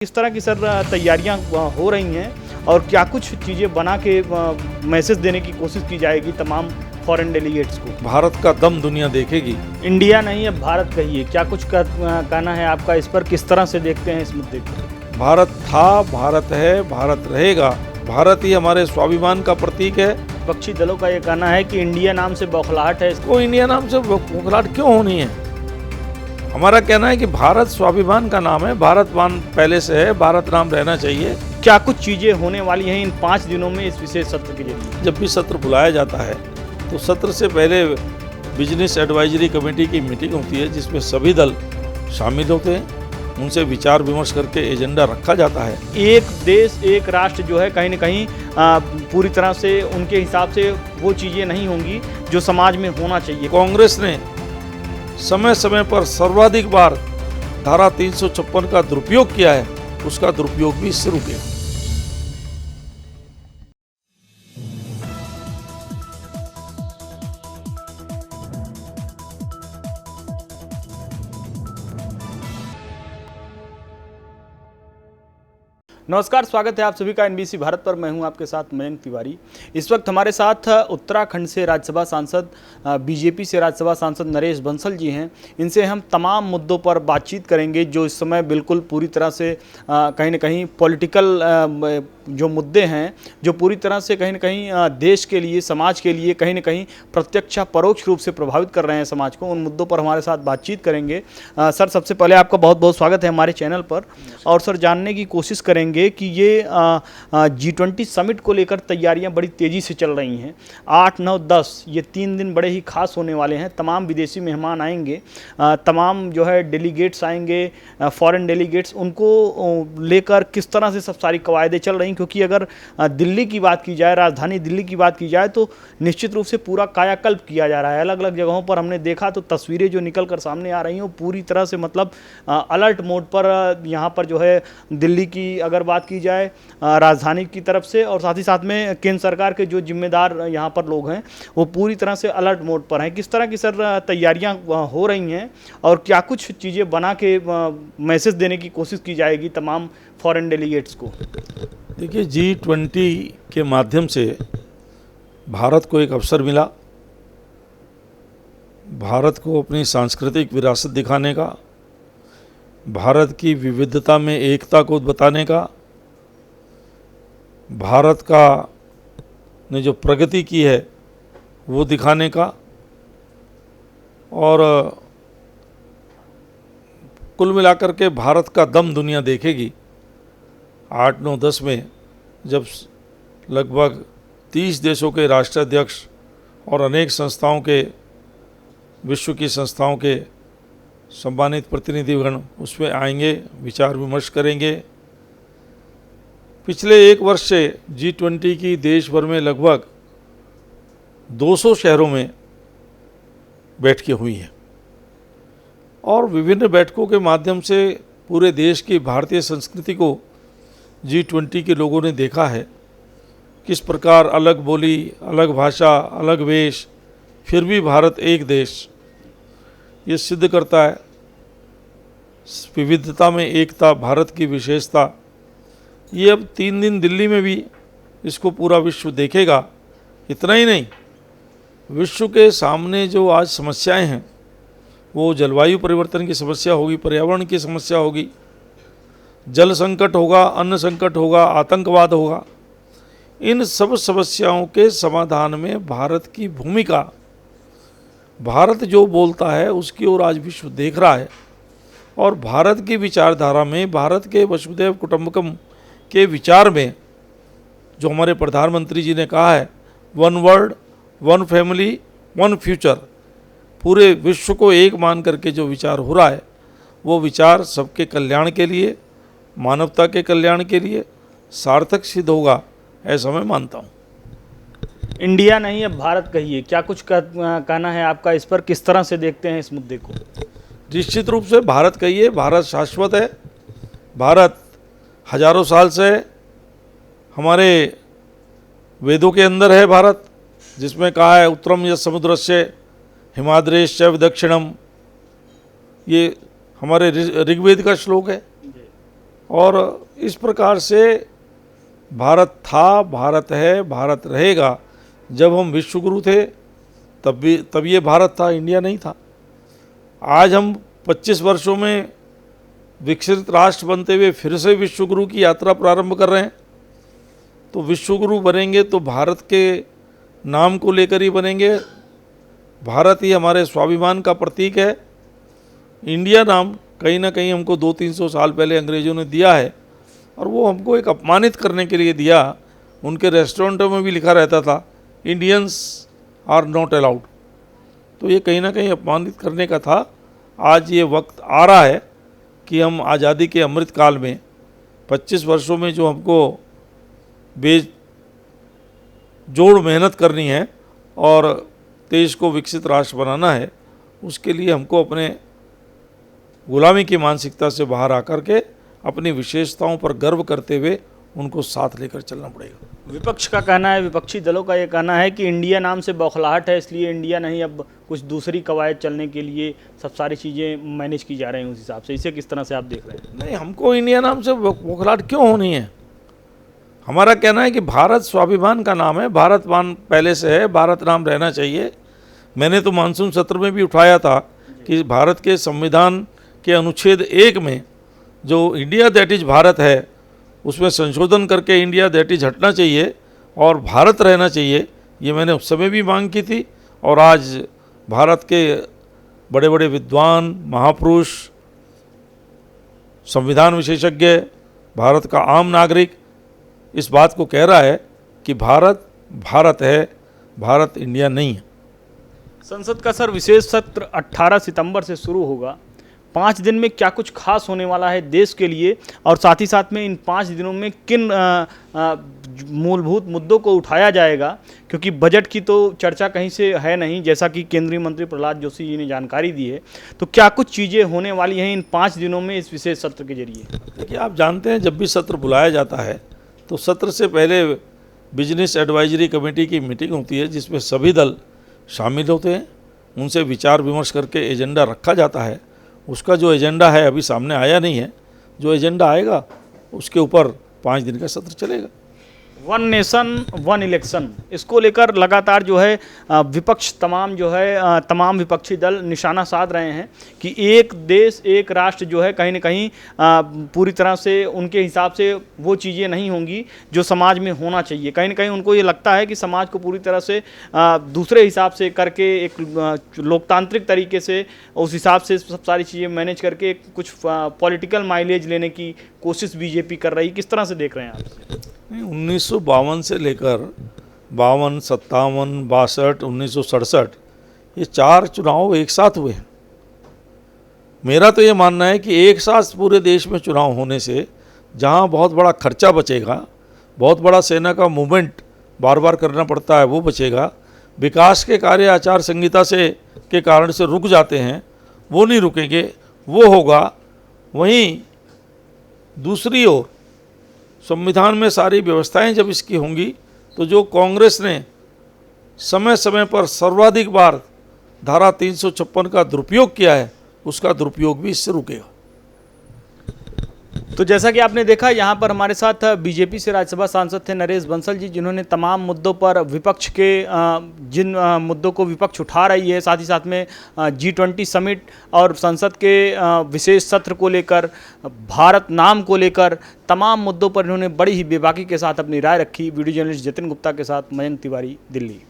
किस तरह की सर तैयारियां हो रही हैं और क्या कुछ चीज़ें बना के मैसेज देने की कोशिश की जाएगी तमाम फॉरेन डेलीगेट्स को? भारत का दम दुनिया देखेगी। इंडिया नहीं अब भारत कहिए, क्या कुछ कहना है आपका इस पर, किस तरह से देखते हैं इस मुद्दे को? भारत था, भारत है, भारत रहेगा। भारत ही हमारे स्वाभिमान का प्रतीक है। विपक्षी दलों का ये कहना है कि इंडिया नाम से बौखलाहट है। इसको इंडिया नाम से बौखलाहट क्यों होनी है? हमारा कहना है कि भारत स्वाभिमान का नाम है, भारतवान पहले से है, भारत नाम रहना चाहिए। क्या कुछ चीज़ें होने वाली हैं इन 5 दिनों में इस विशेष सत्र के जरिए? जब भी सत्र बुलाया जाता है तो सत्र से पहले बिजनेस एडवाइजरी कमेटी की मीटिंग होती है जिसमें सभी दल शामिल होते हैं, उनसे विचार विमर्श करके एजेंडा रखा जाता है। एक देश एक राष्ट्र जो है कहीं ना कहीं पूरी तरह से उनके हिसाब से वो चीज़ें नहीं होंगी जो समाज में होना चाहिए। कांग्रेस ने समय समय पर सर्वाधिक बार धारा 356 का दुरुपयोग किया है, उसका दुरुपयोग भी शुरू किया। नमस्कार, स्वागत है आप सभी का एनबीसी भारत पर। मैं हूं आपके साथ मयंक तिवारी। इस वक्त हमारे साथ उत्तराखंड से राज्यसभा सांसद, बीजेपी से राज्यसभा सांसद नरेश बंसल जी हैं। इनसे हम तमाम मुद्दों पर बातचीत करेंगे जो इस समय बिल्कुल पूरी तरह से कहीं ना कहीं पॉलिटिकल जो मुद्दे हैं, जो पूरी तरह से कहीं ना कहीं देश के लिए, समाज के लिए कहीं ना कहीं प्रत्यक्ष या परोक्ष रूप से प्रभावित कर रहे हैं समाज को। उन मुद्दों पर हमारे साथ बातचीत करेंगे। सर, सबसे पहले आपका बहुत बहुत स्वागत है हमारे चैनल पर। और सर, जानने की कोशिश करेंगे कि ये G20 समिट को लेकर तैयारियां बड़ी तेज़ी से चल रही हैं। 8, 9, 10 ये 3 दिन बड़े ही खास होने वाले हैं। तमाम विदेशी मेहमान आएंगे, तमाम जो है डेलीगेट्स आएंगे, फॉरेन डेलीगेट्स, उनको लेकर किस तरह से सब सारी कवायदें चल रही हैं। क्योंकि अगर दिल्ली की बात की जाए, राजधानी दिल्ली की बात की जाए, तो निश्चित रूप से पूरा कायाकल्प किया जा रहा है। अलग अलग जगहों पर हमने देखा तो तस्वीरें जो निकल कर सामने आ रही हैं वो पूरी तरह से मतलब अलर्ट मोड पर यहाँ पर जो है दिल्ली की अगर बात की जाए राजधानी की तरफ से, और साथ ही साथ में केंद्र सरकार के जो जिम्मेदार यहाँ पर लोग हैं वो पूरी तरह से अलर्ट मोड पर हैं। किस तरह की सर तैयारियां हो रही हैं और क्या कुछ चीज़ें बना के मैसेज देने की कोशिश की जाएगी तमाम फॉरेन डेलीगेट्स को? देखिए, G20 के माध्यम से भारत को एक अवसर मिला, भारत को अपनी सांस्कृतिक विरासत दिखाने का, भारत की विविधता में एकता को बताने का, भारत का ने जो प्रगति की है वो दिखाने का, और कुल मिलाकर के भारत का दम दुनिया देखेगी। 8, 9, 10 में जब लगभग 30 देशों के राष्ट्राध्यक्ष और अनेक संस्थाओं के, विश्व की संस्थाओं के सम्मानित प्रतिनिधिगण उसमें आएंगे, विचार विमर्श करेंगे। पिछले 1 वर्ष से G20 की देश भर में लगभग 200 शहरों में बैठकें हुई हैं, और विभिन्न बैठकों के माध्यम से पूरे देश की भारतीय संस्कृति को G20 के लोगों ने देखा है। किस प्रकार अलग बोली, अलग भाषा, अलग वेश, फिर भी भारत एक देश, ये सिद्ध करता है। विविधता में एकता, भारत की विशेषता, ये अब 3 दिन दिल्ली में भी इसको पूरा विश्व देखेगा। इतना ही नहीं, विश्व के सामने जो आज समस्याएं हैं वो जलवायु परिवर्तन की समस्या होगी, पर्यावरण की समस्या होगी, जल संकट होगा, अन्न संकट होगा, आतंकवाद होगा। इन सब समस्याओं के समाधान में भारत की भूमिका, भारत जो बोलता है उसकी ओर आज विश्व देख रहा है। और भारत की विचारधारा में, भारत के वसुधैव कुटुंबकम के विचार में, जो हमारे प्रधानमंत्री जी ने कहा है, 1 वर्ल्ड, 1 फैमिली, 1 फ्यूचर, पूरे विश्व को एक मान करके जो विचार हो रहा है वो विचार सबके कल्याण के लिए, मानवता के कल्याण के लिए सार्थक सिद्ध होगा, ऐसा मैं मानता हूँ। इंडिया नहीं अब भारत कहिए, क्या कुछ कहना है आपका इस पर, किस तरह से देखते हैं इस मुद्दे को? निश्चित रूप से भारत कहिए, भारत शाश्वत है। भारत हजारों साल से हमारे वेदों के अंदर है भारत, जिसमें कहा है उत्तरम यत् समुद्रस्य हिमाद्रेश्च दक्षिणम, ये हमारे ऋग्वेद का श्लोक है। और इस प्रकार से भारत था, भारत है, भारत रहेगा। जब हम विश्वगुरु थे तब ये भारत था, इंडिया नहीं था। आज हम 25 वर्षों में विकसित राष्ट्र बनते हुए फिर से विश्वगुरु की यात्रा प्रारंभ कर रहे हैं। तो विश्वगुरु बनेंगे तो भारत के नाम को लेकर ही बनेंगे। भारत ही हमारे स्वाभिमान का प्रतीक है। इंडिया नाम कहीं ना कहीं हमको 200-300 साल पहले अंग्रेज़ों ने दिया है, और वो हमको एक अपमानित करने के लिए दिया। उनके रेस्टोरेंटों में भी लिखा रहता था इंडियंस आर नॉट अलाउड। तो ये कहीं ना कहीं अपमानित करने का था। आज ये वक्त आ रहा है कि हम आज़ादी के अमृत काल में 25 वर्षों में जो हमको बेजोड़ मेहनत करनी है और देश को विकसित राष्ट्र बनाना है, उसके लिए हमको अपने गुलामी की मानसिकता से बाहर आकर के अपनी विशेषताओं पर गर्व करते हुए उनको साथ लेकर चलना पड़ेगा। विपक्ष का कहना है, विपक्षी दलों का ये कहना है कि इंडिया नाम से बौखलाहट है, इसलिए इंडिया नहीं, अब कुछ दूसरी कवायद चलने के लिए सब सारी चीज़ें मैनेज की जा रही हैं उस हिसाब से। इसे किस तरह से आप देख रहे हैं? नहीं, हमको इंडिया नाम से बौखलाहट क्यों होनी है? हमारा कहना है कि भारत स्वाभिमान का नाम है, भारत मान पहले से है, भारत नाम रहना चाहिए। मैंने तो मानसून सत्र में भी उठाया था कि भारत के संविधान के अनुच्छेद 1 में जो इंडिया दैट इज भारत है, उसमें संशोधन करके इंडिया दैट इज हटना चाहिए और भारत रहना चाहिए। ये मैंने उस समय भी मांग की थी, और आज भारत के बड़े बड़े विद्वान, महापुरुष, संविधान विशेषज्ञ, भारत का आम नागरिक इस बात को कह रहा है कि भारत भारत है, भारत इंडिया नहीं है। संसद का सर विशेष सत्र 18 सितंबर से शुरू होगा। 5 दिन में क्या कुछ खास होने वाला है देश के लिए, और साथ ही साथ में इन 5 दिनों में किन मूलभूत मुद्दों को उठाया जाएगा? क्योंकि बजट की तो चर्चा कहीं से है नहीं, जैसा कि केंद्रीय मंत्री प्रहलाद जोशी जी ने जानकारी दी है। तो क्या कुछ चीज़ें होने वाली हैं इन 5 दिनों में इस विशेष सत्र के जरिए? देखिए, आप जानते हैं जब भी सत्र बुलाया जाता है तो सत्र से पहले बिजनेस एडवाइजरी कमेटी की मीटिंग होती है, जिसमें सभी दल शामिल होते हैं। उनसे विचार विमर्श करके एजेंडा रखा जाता है। उसका जो एजेंडा है अभी सामने आया नहीं है। जो एजेंडा आएगा उसके ऊपर 5 दिन का सत्र चलेगा। वन नेशन वन इलेक्शन, इसको लेकर लगातार जो है विपक्ष तमाम विपक्षी दल निशाना साध रहे हैं कि एक देश एक राष्ट्र जो है कहीं ना कहीं पूरी तरह से उनके हिसाब से वो चीज़ें नहीं होंगी जो समाज में होना चाहिए। कहीं ना कहीं उनको ये लगता है कि समाज को पूरी तरह से दूसरे हिसाब से करके, एक लोकतांत्रिक तरीके से उस हिसाब से सब सारी चीज़ें मैनेज करके कुछ पॉलिटिकल माइलेज लेने की कोशिश बीजेपी कर रही। किस तरह से देख रहे हैं आप? 1952 से लेकर 52, 57, 62, 1967 ये 4 चुनाव एक साथ हुए हैं। मेरा तो ये मानना है कि एक साथ पूरे देश में चुनाव होने से जहाँ बहुत बड़ा खर्चा बचेगा, बहुत बड़ा सेना का मूवमेंट बार बार करना पड़ता है वो बचेगा, विकास के कार्य आचार संहिता से के कारण से रुक जाते हैं वो नहीं रुकेंगे, वो होगा। वहीं दूसरी ओर संविधान में सारी व्यवस्थाएं जब इसकी होंगी तो जो कांग्रेस ने समय समय पर सर्वाधिक बार धारा 356 का दुरुपयोग किया है, उसका दुरुपयोग भी इससे रुकेगा। तो जैसा कि आपने देखा, यहाँ पर हमारे साथ बीजेपी से राज्यसभा सांसद थे नरेश बंसल जी, जिन्होंने तमाम मुद्दों पर विपक्ष के जिन मुद्दों को विपक्ष उठा रही है, साथ ही साथ में G20 समिट और संसद के विशेष सत्र को लेकर, भारत नाम को लेकर, तमाम मुद्दों पर इन्होंने बड़ी ही बेबाकी के साथ अपनी राय रखी। वीडियो जर्नलिस्ट जतिन गुप्ता के साथ मयंक तिवारी, दिल्ली।